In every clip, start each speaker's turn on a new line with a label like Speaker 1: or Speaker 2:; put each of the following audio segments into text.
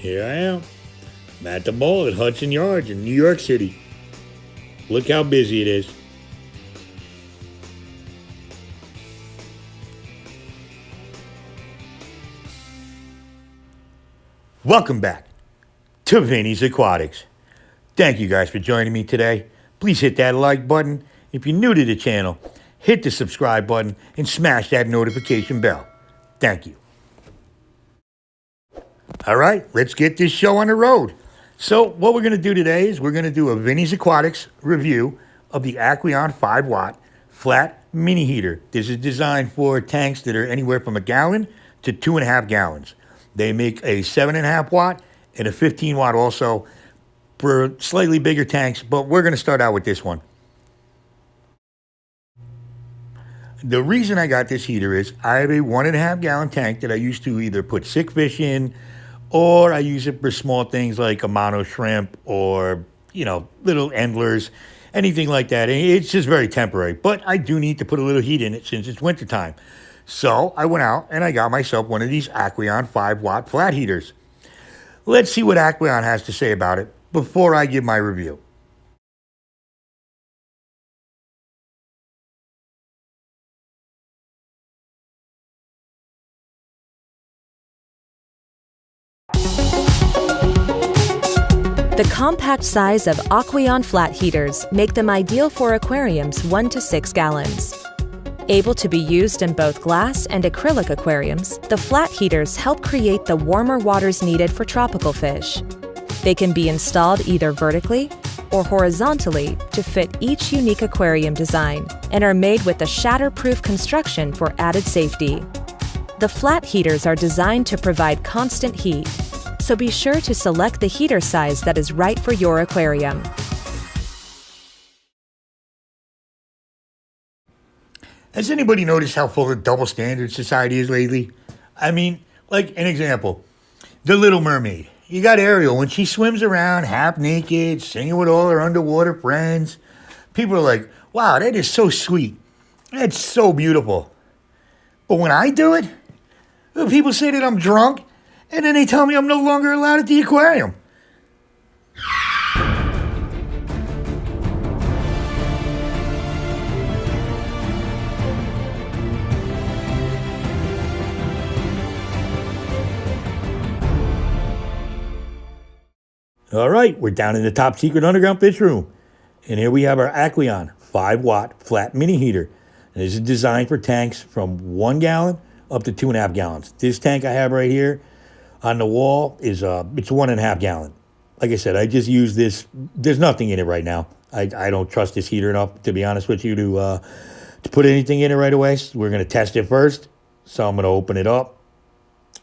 Speaker 1: Here I am. I'm at the mall at Hudson Yards in New York City. Look how busy it is. Welcome back to Vinny's Aquatics. Thank you guys for joining me today. Please hit that like button. If you're new to the channel, hit the subscribe button and smash that notification bell. Thank you. All right, let's get this show on the road. So what we're going to do today is we're going to do a Vinny's Aquatics review of the Aqueon 5-watt flat mini heater. This is designed for tanks that are anywhere from a gallon to 2.5 gallons. They make a 7.5 watt and a 15 watt also for slightly bigger tanks, but we're going to start out with this one. The reason I got this heater is I have a 1.5 gallon tank that I used to either put sick fish in, or I use it for small things like a mono shrimp or, little endlers, anything like that. It's just very temporary, but I do need to put a little heat in it since it's wintertime. So I went out and I got myself one of these Aqueon 5-watt flat heaters. Let's see what Aqueon has to say about it before I give my review.
Speaker 2: The compact size of Aqueon flat heaters make them ideal for aquariums 1 to 6 gallons. Able to be used in both glass and acrylic aquariums, the flat heaters help create the warmer waters needed for tropical fish. They can be installed either vertically or horizontally to fit each unique aquarium design and are made with a Shatterproof construction for added safety. The flat heaters are designed to provide constant heat, so be sure to select the heater size that is right for your aquarium.
Speaker 1: Has anybody noticed how full of double standards society is lately? I mean, like an example, The Little Mermaid. You got Ariel, when she swims around half naked, singing with all her underwater friends. People are like, wow, that is so sweet. That's so beautiful. But when I do it, people say that I'm drunk, and then they tell me I'm no longer allowed at the aquarium. All right, we're down in the top secret underground fish room. And here we have our Aqueon 5-watt flat mini heater. And this is designed for tanks from 1 gallon up to 2.5 gallons. This tank I have right here on the wall is it's 1.5 gallon. Like I said, I just use this. There's nothing in it right now. I don't trust this heater enough, to be honest with you, to put anything in it right away. So we're going to test it first. So I'm going to open it up.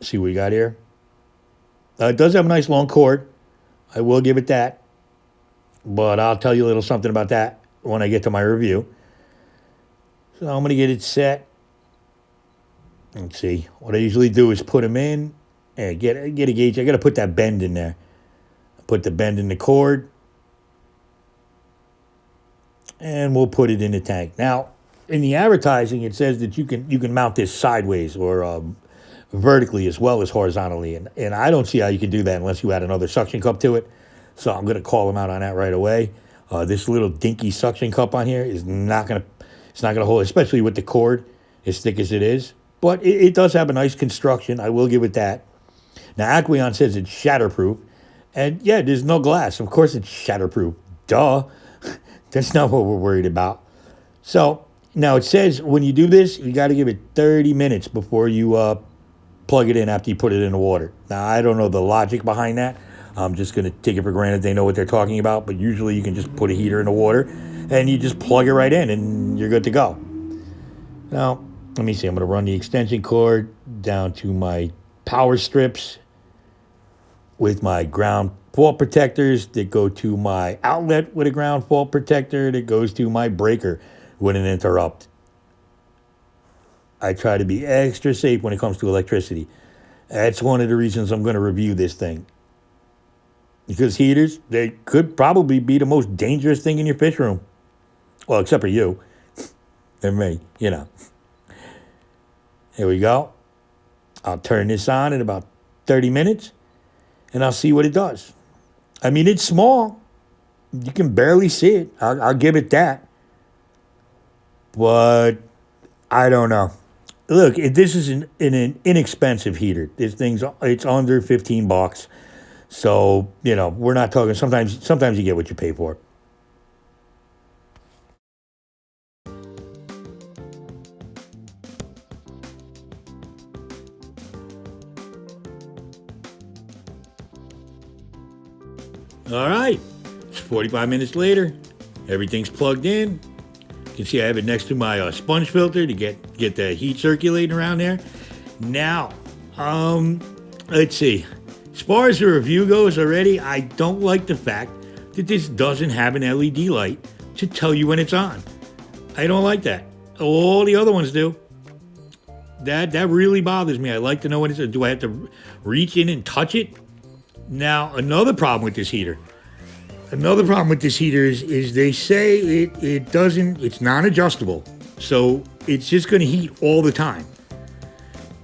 Speaker 1: See what we got here. It does have a nice long cord. I will give it that. But I'll tell you a little something about that when I get to my review. So I'm going to get it set. Let's see. What I usually do is put them in and get a gauge. I got to put that bend in there. Put the bend in the cord. And we'll put it in the tank. Now, in the advertising, it says that you can mount this sideways or vertically as well as horizontally. And I don't see how you can do that unless you add another suction cup to it. So I'm going to call them out on that right away. This little dinky suction cup on here is not going to hold, especially with the cord as thick as it is. But it does have a nice construction. I will give it that. Now, Aqueon says it's shatterproof. And yeah, there's no glass. Of course it's shatterproof. Duh. That's not what we're worried about. So now it says when you do this, you got to give it 30 minutes before you plug it in after you put it in the water. Now, I don't know the logic behind that. I'm just going to take it for granted they know what they're talking about. But usually you can just put a heater in the water and you just plug it right in and you're good to go. Now, let me see. I'm going to run the extension cord down to my power strips with my ground fault protectors that go to my outlet with a ground fault protector that goes to my breaker with an interrupt. I try to be extra safe when it comes to electricity. That's one of the reasons I'm going to review this thing. Because heaters, they could probably be the most dangerous thing in your fish room. Well, except for you and me, Here we go. I'll turn this on in about 30 minutes. and I'll see what it does. I mean, it's small. You can barely see it. I'll give it that. But I don't know. Look, this is an inexpensive heater. This thing's it's under $15. So, we're not talking, sometimes you get what you pay for. All right, it's 45 minutes later. Everything's plugged in. You can see I have it next to my sponge filter to get the heat circulating around there. Now, let's see. As far as the review goes already, I don't like the fact that this doesn't have an LED light to tell you when it's on. I don't like that. All the other ones do. That really bothers me. I like to know when it's on. Do I have to reach in and touch it? Now, another problem with this heater is they say it's non-adjustable. So it's just going to heat all the time.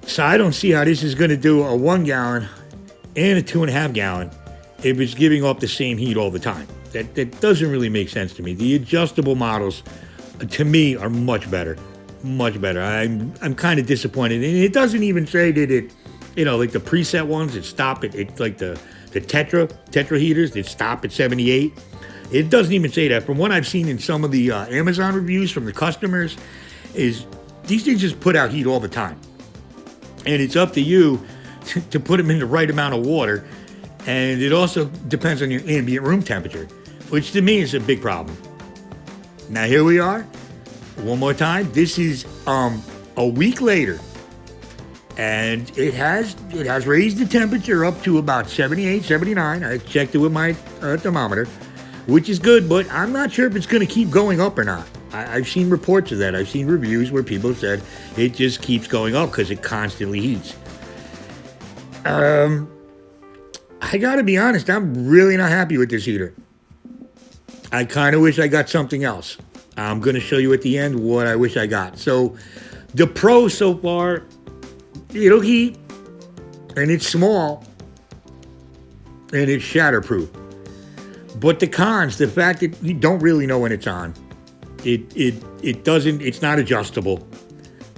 Speaker 1: So I don't see how this is going to do a 1 gallon and a 2.5 gallon if it's giving off the same heat all the time. That doesn't really make sense to me. The adjustable models, to me, are much better. Much better. I'm kind of disappointed. And it doesn't even say that it, like the preset ones that stop at it's like the Tetra heaters that stop at 78. It doesn't even say that. From what I've seen in some of the Amazon reviews from the customers, is these things just put out heat all the time. And it's up to you to put them in the right amount of water. And it also depends on your ambient room temperature, which to me is a big problem. Now here we are. One more time. This is a week later. And it has raised the temperature up to about 78, 79. I checked it with my thermometer, which is good, but I'm not sure if it's going to keep going up or not. I've seen reports of that. I've seen reviews where people said it just keeps going up because it constantly heats. I got to be honest, I'm really not happy with this heater. I kind of wish I got something else. I'm going to show you at the end what I wish I got. So the pro so far, it'll heat, and it's small, and it's shatterproof. But the cons, the fact that you don't really know when it's on, it's not adjustable.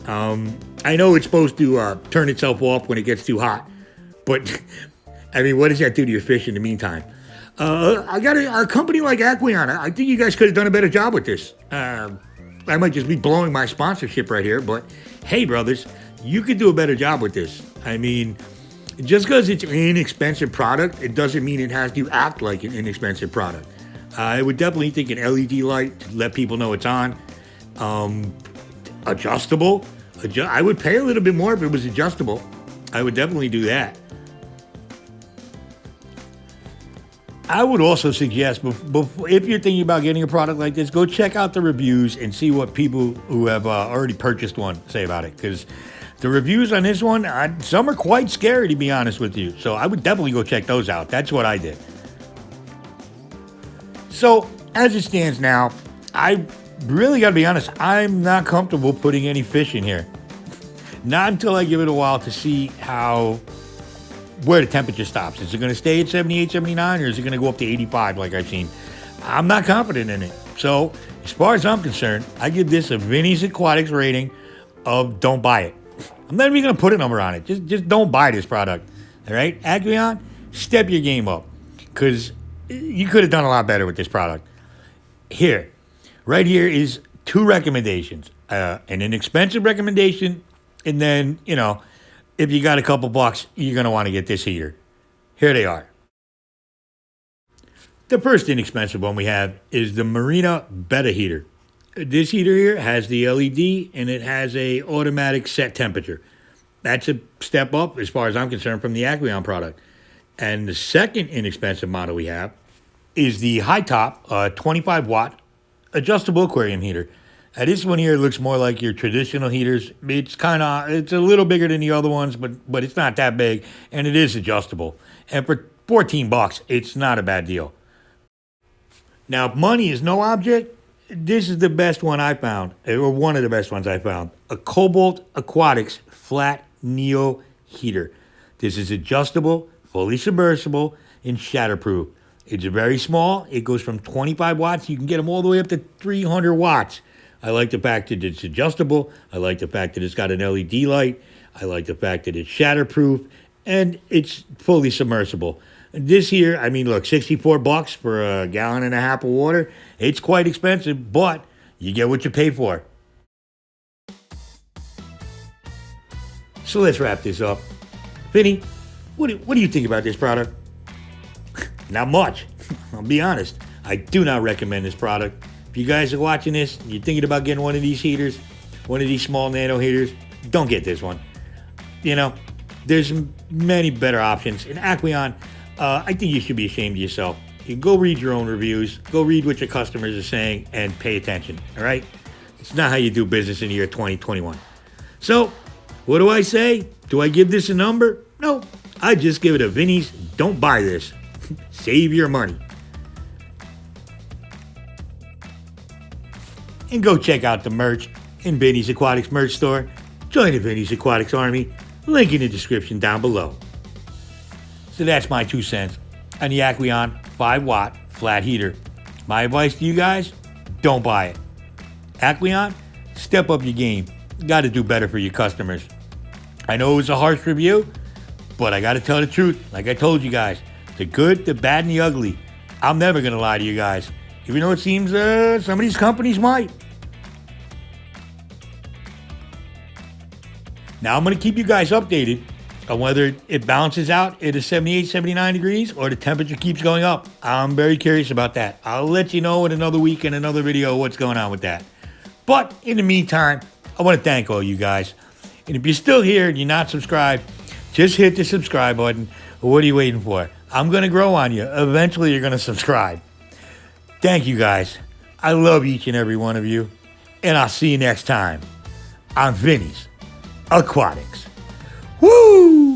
Speaker 1: I know it's supposed to turn itself off when it gets too hot, but I mean, what does that do to your fish in the meantime? I got a company like Aqueon. I think you guys could have done a better job with this. I might just be blowing my sponsorship right here, but hey, brothers, you could do a better job with this. I mean, just because it's an inexpensive product, it doesn't mean it has to act like an inexpensive product. I would definitely think an LED light to let people know it's on. Adjustable. I would pay a little bit more if it was adjustable. I would definitely do that. I would also suggest, if you're thinking about getting a product like this, go check out the reviews and see what people who have already purchased one say about it. Because the reviews on this one, some are quite scary, to be honest with you. So I would definitely go check those out. That's what I did. So as it stands now, I really got to be honest, I'm not comfortable putting any fish in here. Not until I give it a while to see where the temperature stops. Is it going to stay at 78, 79, or is it going to go up to 85 like I've seen? I'm not confident in it. So as far as I'm concerned, I give this a Vinny's Aquatics rating of don't buy it. I'm not even going to put a number on it. Just don't buy this product. All right? Aqueon, step your game up, because you could have done a lot better with this product. Right here is 2 recommendations. An inexpensive recommendation, and then, if you got a couple bucks, you're going to want to get this heater. Here they are. The first inexpensive one we have is the Marina Betta heater. This heater here has the LED, and it has a automatic set temperature. That's a step up, as far as I'm concerned, from the Aqueon product. And the second inexpensive model we have is the high top 25 watt adjustable aquarium heater. This one here looks more like your traditional heaters. It's a little bigger than the other ones, but it's not that big, and it is adjustable. And for $14, it's not a bad deal. Now, if money is no object, this is the best one I found, or one of the best ones I found. A Cobalt Aquatics flat Neo heater. This is adjustable, fully submersible, and Shatterproof. It's very small. It goes from 25 watts. You can get them all the way up to 300 watts. I like the fact that it's adjustable. I like the fact that it's got an LED light. I like the fact that it's shatterproof, and it's fully submersible. This here, I mean, look, $64 for a gallon and a half of water. It's quite expensive, but you get what you pay for. So let's wrap this up. Vinny, what do you think about this product? Not much. I'll be honest. I do not recommend this product. If you guys are watching this and you're thinking about getting one of these heaters, one of these small nano heaters, don't get this one. You know, there's many better options. In Aqueon, I think you should be ashamed of yourself. You go read your own reviews, go read what your customers are saying, and pay attention, all right? It's not how you do business in the year 2021. So, what do I say? Do I give this a number? No, I just give it a Vinny's. Don't buy this. Save your money. And go check out the merch in Vinny's Aquatics merch store. Join the Vinny's Aquatics Army. Link in the description down below. So that's my 2 cents on the Aqueon 5-watt flat heater. My advice to you guys, don't buy it. Aqueon, step up your game. You got to do better for your customers. I know it was a harsh review, but I got to tell the truth. Like I told you guys, the good, the bad, and the ugly. I'm never going to lie to you guys, even though it seems some of these companies might. Now I'm going to keep you guys updated on whether it balances out at a 78, 79 degrees or the temperature keeps going up. I'm very curious about that. I'll let you know in another week in another video what's going on with that. But in the meantime, I want to thank all you guys. And if you're still here and you're not subscribed, just hit the subscribe button. What are you waiting for? I'm going to grow on you. Eventually, you're going to subscribe. Thank you, guys. I love each and every one of you. And I'll see you next time on Vinny's Aquatics. Woo!